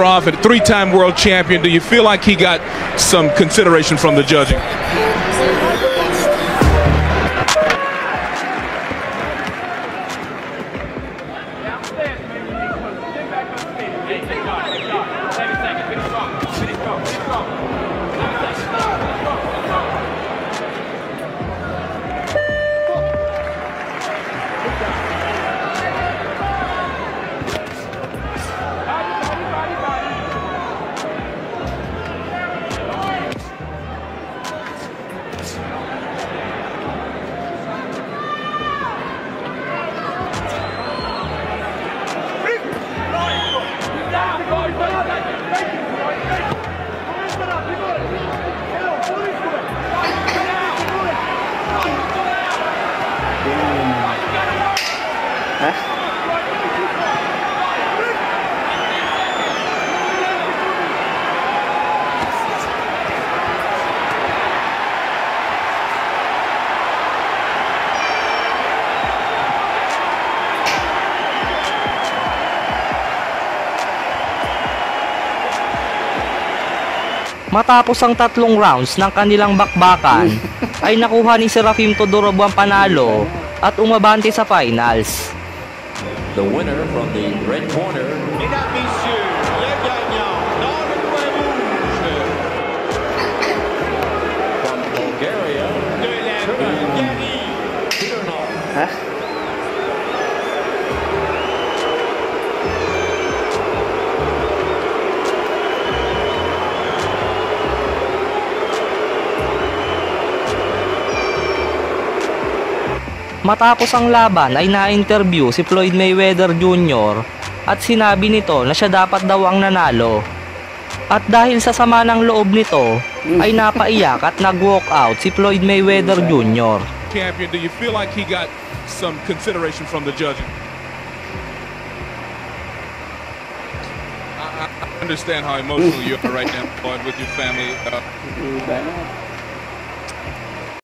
off, a three-time world champion. Do you feel like he got some consideration from the judging? Matapos ang 3 rounds ng kanilang bakbakan, ay nakuha ni Serafim Todorov ang panalo at umabante sa finals. The winner from the red corner, mesdames, messieurs, le gagnant dans le coin rouge. From Bulgaria, de la Bulgarie, Todorov. Matapos ang laban ay na-interview si Floyd Mayweather Jr. at sinabi nito na siya dapat daw ang nanalo. At dahil sa sama ng loob nito ay napaiyak at nag-walk out si Floyd Mayweather Jr. Champion, do you feel like he got some consideration from the judging? I understand how emotional you are right now, Floyd, with your family.